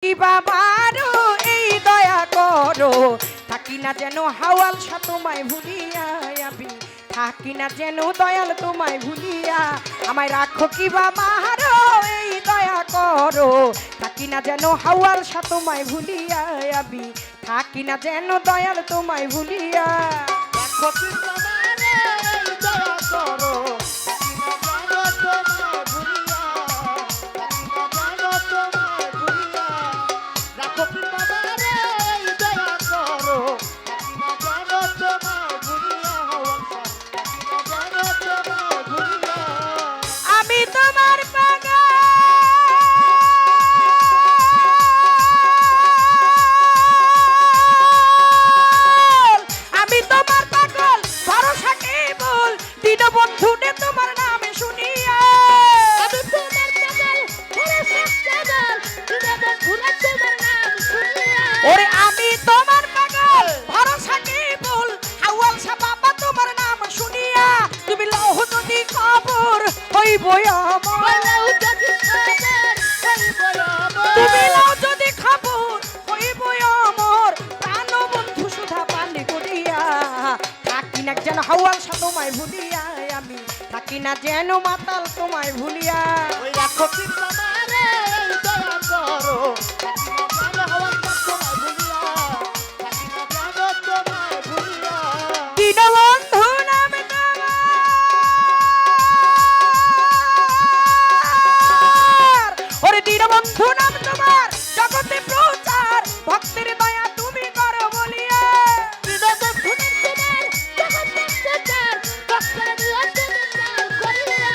বাবারো এই দয়া করো, থাকি না যেন হাওয়াল সা তোমায় ভুলিয়া আমি, থাকি না যেন দয়াল তোমায় ভুলিয়া, আমায় রাখো কি বাবারো এই দয়া করো, থাকি না যেন হাওয়াল সা তোমায় ভুলিয়া আমি, থাকি না যেন দয়াল তোমায় ভুলিয়া। রাখো কি বাবারে এই দয়া করো, থাকি না যেন তোমায় ভুলিয়া, থাকি না যেন তোমায় ভুলিয়া। রাখো কি বাবারে এই দয়া করো, থাকি না যেন তোমায় ভুলিয়া, থাকি না যেন তোমায় ভুলিয়া। আমি তোমার পাগল, আমি তোমার পাগল, ভরসা কেবল দীনবন্ধু নে তোমার নাম শুনিয়া। আমি তোমার পাগল, ভরসা কেবল দীনবন্ধু নে তোমার নাম শুনিয়া। ওরে আমি তোমার পাগল, ভরসা কেবল হাওয়াল সা বাবা তোমার নাম শুনিয়া। তুমি লৌহ যদি খবর হইব আমার, তুমি লাও যদি খবর হইব আমার, প্রাণ বন্ধু সুধা পানি করিয়া, থাকি না যেন হাওয়াল সা তোমায় ভুলিয়া আমি, থাকি না যেন মাতাল তোমায় ভুলিয়া। ওই রাখো কি বাবারে এই দয়া করো, থাকি না যেন হাওয়াল সা তোমায় ভুলিয়া, থাকি না যেন তোমায় ভুলিয়া। দীনবন্ধু নাম তোমার, ওরে দীনবন্ধু নাম তোমার জগতে প্রচার, ভক্তের দয়া তুমি করো বলিয়া। দীনবন্ধু নাম তোমার জগতে প্রচার, ভক্তের দয়া তুমি করিয়া।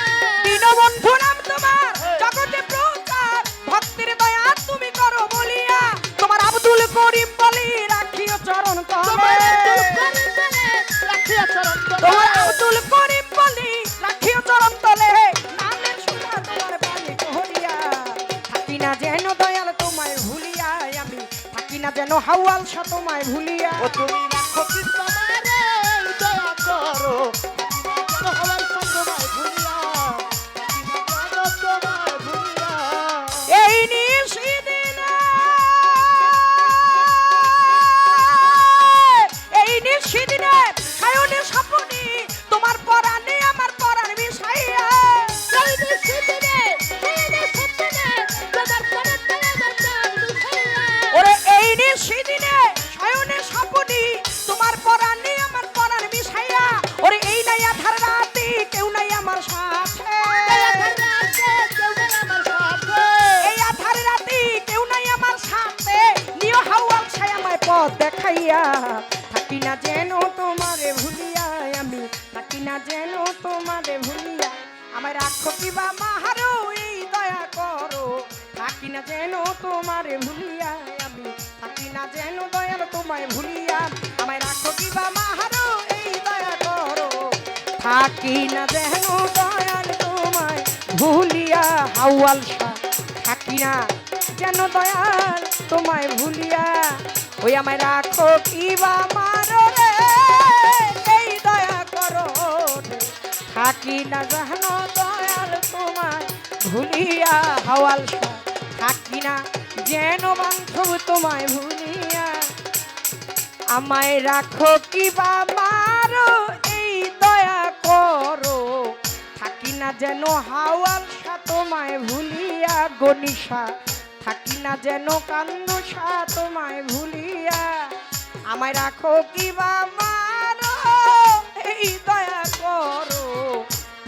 দীনবন্ধু নাম তোমার জগতে প্রচার, ভক্তের দয়া তুমি করো বলিয়া। তোমার আব্দুল করিম বলি রাখিও চরণ তোমার তলে, রাখিয়া চরণ তলে। তোমার আব্দুল করিম বলি রাখিও চরণ তলে, নামের সুধা তোমার পানি করিয়া, থাকি না যেন দয়াল তোমায় ভুলিয়া আমি, থাকি না যেন হাওয়াল সা তোমায় ভুলিয়া। ও তুমি রাখো কি বাবারে এই দয়া করো, থাকি না যেন হাওয়াল সা তোমায় ভুলিয়া, থাকি না যেন তোমায় ভুলিয়া। এই নিশিদিনে, এই নিশিদিনে সায়নে স্বপনে তোমার পরাণে আমার পরাণ মিশাইয়া। ওরে এই নিশিদিনে সায়নে স্বপনে তোমার পরাণে আমার পরাণ মিশাইয়া, ওরে এই নাই আধার রাতে কেউ নাই আমার সাথে, এই আধার রাতে কেউ নাই আমার সাথে, নিও হাওয়াল ছায় আমায় পথ দেখাইয়া, থাকি না যেন তোমারে ভুলিয়া আমি, থাকি না যেন তোমারে ভুলিয়া। আমায় রাখো কি বা মাহারো এই দয়া করো, থাকি না যেন তোমারে ভুলিয়া আমি, থাকি না যেন দয়াল তোমায় ভুলিয়া। আমায় রাখো কি বা মাহারো এই দয়া করো, থাকি না যেন দয়াল তোমায় ভুলিয়া। হাওয়াল সা থাকি না যেন দয়াল তোমায় ভুলিয়া, ওই আমায় রাখো কি বা মারো রে এই দয়া করো রে, থাকি না যেন দয়াল তোমায় ভুলিয়া। হাওয়াল সা থাকি না যেন বান্ধব তোমায় ভুলিয়া, আমায় রাখো কি বা মারো এই দয়া করো, থাকি না যেন হাওয়াল সা তোমায় ভুলিয়া। গনিশা থাকি না যেন কান্দো সা তোমায় ভুলিয়া, আমায় রাখো কি বা মারো এই দয়া করো,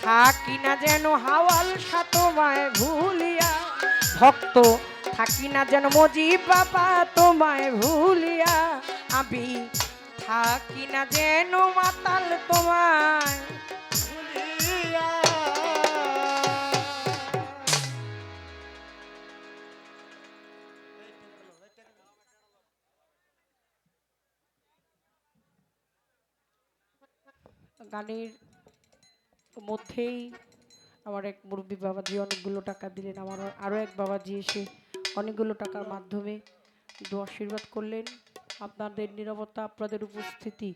থাকি না যেন হাওয়াল সা তোমায় ভুলিয়া। ভক্ত থাকি না যেন মজিব বাবা তোমায় ভুলিয়া আমি, থাকি না যেন মাতাল তোমায় ভুলিয়া। গানের মধ্যেই আমার এক মুরব্বী বাবাজি অনেকগুলো টাকা দিলেন, আমার আরও এক বাবাজি এসে অনেকগুলো টাকার মাধ্যমে দোয়া আশীর্বাদ করলেন। আপনাদের নীরবতা, আপনাদের উপস্থিতি,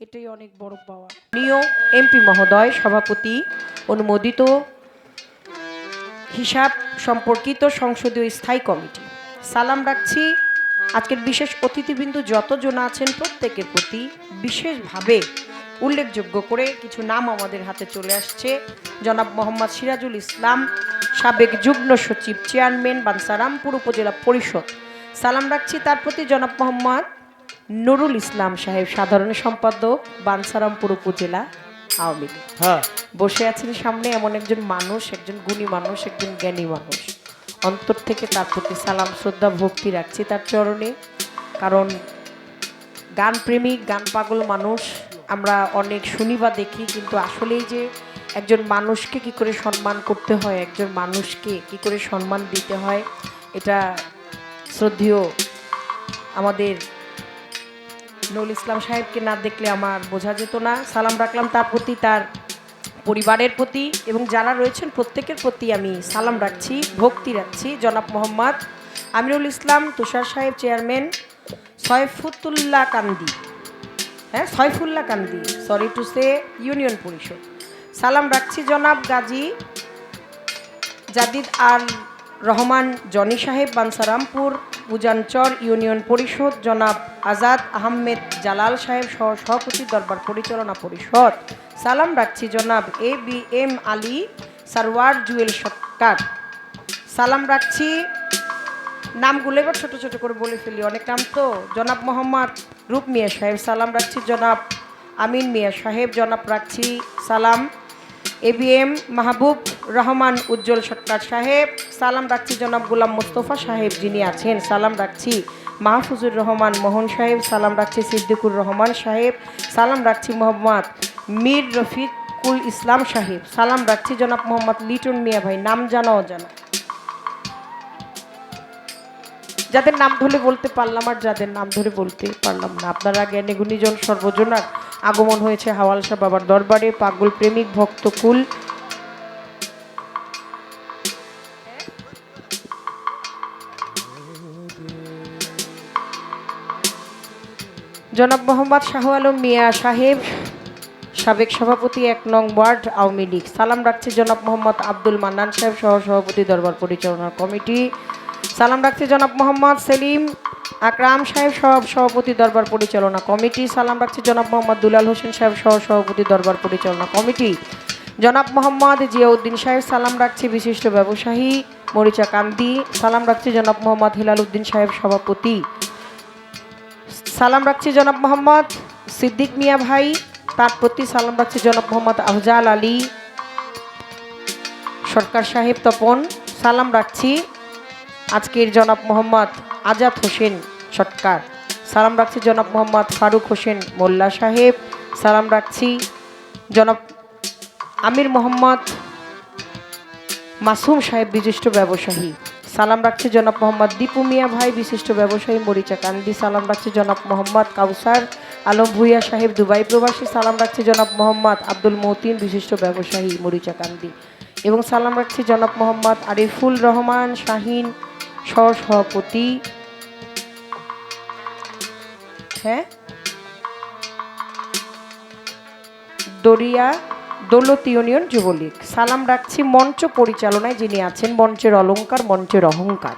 এটাই অনেক বড় পাওয়া। প্রিয় এমপি মহোদয়, সভাপতি অনুমোদিত হিসাব সম্পর্কিত সংসদীয় স্থায়ী কমিটি, সালাম রাখছি আজকের বিশেষ অতিথিবৃন্দ যতজন আছেন প্রত্যেকের প্রতি বিশেষভাবে উল্লেখযোগ্য করে কিছু নাম আমাদের হাতে চলে আসছে। জনাব মোহাম্মদ সিরাজুল ইসলাম, সাবেক যুগ্ম সচিব, চেয়ারম্যান বাঞ্ছারামপুর উপজেলা পরিষদ। সালাম রাখছি তার প্রতি জনাব মোহাম্মদ নুরুল ইসলাম সাহেব, সাধারণ সম্পাদক, বাঞ্ছারামপুর উপজেলা আওয়ামী লীগ। হ্যাঁ, বসে আছেন সামনে এমন একজন মানুষ, একজন গুণী মানুষ, একজন জ্ঞানী মানুষ। অন্তর থেকে তার প্রতি সালাম, শ্রদ্ধা, ভক্তি রাখছি তার চরণে। কারণ গান প্রেমিক, গান পাগল মানুষ আমরা অনেক শুনি বা দেখি, কিন্তু আসলেই যে একজন মানুষকে কি করে সম্মান করতে হয়, একজন মানুষকে কি করে সম্মান দিতে হয়, এটা শ্রদ্ধেয় আমাদের নুরুল ইসলাম সাহেবকে না দেখলে আমার বোঝা যেত না। সালাম রাখলাম তার প্রতি, তার পরিবারের প্রতি এবং যারা রয়েছেন প্রত্যেকের প্রতি আমি সালাম রাখছি, ভক্তি রাখছি। জনাব মোহাম্মদ আমিরুল ইসলাম তুষার সাহেব, chairman, Saifutullah Kandi, Saifullah Kandi, sorry to say, union Parishad. সালাম রাখছি জনাব গাজী জাদিদ আর রহমান জনি সাহেব, বাঞ্ছারামপুর উজানচর ইউনিয়ন পরিষদ। জনাব আজাদ আহমেদ জালাল সাহেব, সভাপতি, দরবার পরিচালনা পরিষদ। সালাম রাখছি জনাব ABM আলী সারওয়ার জুয়েল সরকার। সালাম রাখছি, নামগুলো এবার ছোট ছোট করে বলে ফেলি, অনেক নাম তো। জনাব মোহাম্মদ রূপ মিয়া সাহেব। সালাম রাখছি জনাব আমিন মিয়া সাহেব। জনাব রাখছি সালাম ABM মাহবুব রহমান উজ্জ্বল সরকার সাহেব। সালাম রাখছি জনাব গোলাম মোস্তফা সাহেব যিনি আছেন। সালাম রাখছি মাহফুজুর রহমান মোহন সাহেব। সালাম রাখছি সিদ্দিকুর রহমান সাহেব। সালাম রাখছি মোহাম্মদ মীর রফিকুল ইসলাম সাহেব। সালাম রাখছি জনাব মোহাম্মদ লিটন মিয়া ভাই, নাম জানা অজানা, যাদের নাম ধরে বলতে পারলাম আর যাদের নাম ধরে বলতে পারলাম না। আপনারা জ্ঞানী গুণীজন সর্বজনার আগমন হয়েছে হাওয়াল শাহ বাবার দরবারে। পাগল প্রেমিক ভক্তকুল জনাব মোহাম্মদ শাহ আলম মিয়া সাহেব, সাবেক সভাপতি 1 নং ওয়ার্ড আওয়ামী লীগ। সালাম রাখছি জনাব মোহাম্মদ আব্দুল মান্নান সাহেব, সহসভাপতি, দরবার পরিচালনা কমিটি। সালাম রাখছি জনাব মোহাম্মদ সেলিম আকরাম সাহেব, সভাপতি, দরবার পরিচালনা কমিটি। সালাম রাখছি জনাব মোহাম্মদ দুলাল হোসেন সাহেব, সভাপতি, দরবার পরিচালনা কমিটি। জনাব মোহাম্মদ জিয়াউদ্দিন সাহেব। সালাম রাখছি বিশিষ্ট ব্যবসায়ী মরিচা কান্দি। সালাম রাখছি জনাব মোহাম্মদ হিলাল উদ্দিন সাহেব, সভাপতি। সালাম রাখছি জনাব মোহাম্মদ সিদ্দিক মিয়া ভাই, তার প্রতি সালাম রাখছি জনাব মোহাম্মদ আফজাল আলী সরকার সাহেব, তপন। সালাম রাখছি আজকের জনাব মোহাম্মদ আজাদ হোসেন সরকার। সালাম রাখছি জনাব মোহাম্মদ ফারুক হোসেন মোল্লা সাহেব। সালাম রাখছি জনাব আমির মোহাম্মদ মাসুম সাহেব, বিশিষ্ট ব্যবসায়ী। সালাম রাখছি জনাব মোহাম্মদ দীপু মিয়া ভাই, বিশিষ্ট ব্যবসায়ী মরিচা কান্দি। সালাম রাখছি জনাব মোহাম্মদ কাউসার আলম ভুইয়া সাহেব, দুবাই প্রবাসী। সালাম রাখছি জনাব মোহাম্মদ আব্দুল মতিন, বিশিষ্ট ব্যবসায়ী মরিচা কান্দি। এবং সালাম রাখছি জনাব মোহাম্মদ আরিফুল রহমান শাহিন, সহসভাপতি, দরিয়া দৌলত ইউনিয়ন যুবলীগ। সালাম রাখছি মঞ্চ পরিচালনায় যিনি আছেন, মঞ্চের অলংকার, মঞ্চের অহংকার,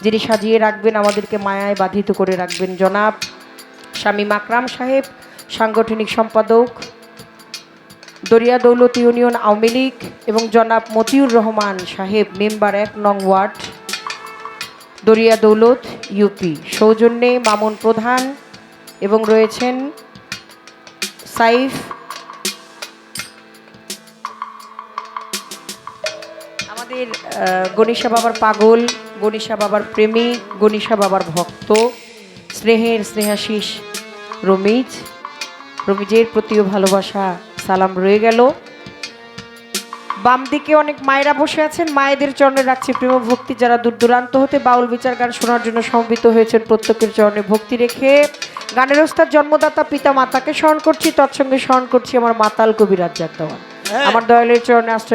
যিনি সাজিয়ে রাখবেন, আমাদেরকে মায়ায় বাধিত করে রাখবেন, জনাব শামীম আকরাম সাহেব, সাংগঠনিক সম্পাদক, দরিয়া দৌলত ইউনিয়ন আওয়ামী লীগ। এবং জনাব মতিউর রহমান সাহেব, মেম্বার 1 নং ওয়ার্ড দরিয়া দৌলত ইউপি। সৌজন্যে মামুন প্রধান এবং রয়েছেন সাইফ, আমাদের গণিশা বাবার পাগল, গণিশা বাবার প্রেমিক, গণিশা বাবার ভক্ত, স্নেহাশিস রমিজের প্রতিও ভালোবাসা সালাম রয়ে গেল। বাম দিকে অনেক মায়েরা বসে আছেন, মায়েদের চরণে রাখছি প্রেম ভক্তি। যারা দূর দূরান্ত হতে বাউল বিচার গান শোনার জন্য সমবেত হয়েছেন, প্রত্যেকের চরণে ভক্তি রেখে গানের ওস্তাদ জন্মদাতা পিতা মাতাকে স্মরণ করছি, তৎসঙ্গে স্মরণ করছি আমার মাতাল কবি রাজ্জাক দেওয়ান, আমার দয়ালের চরণে আশ্রয়।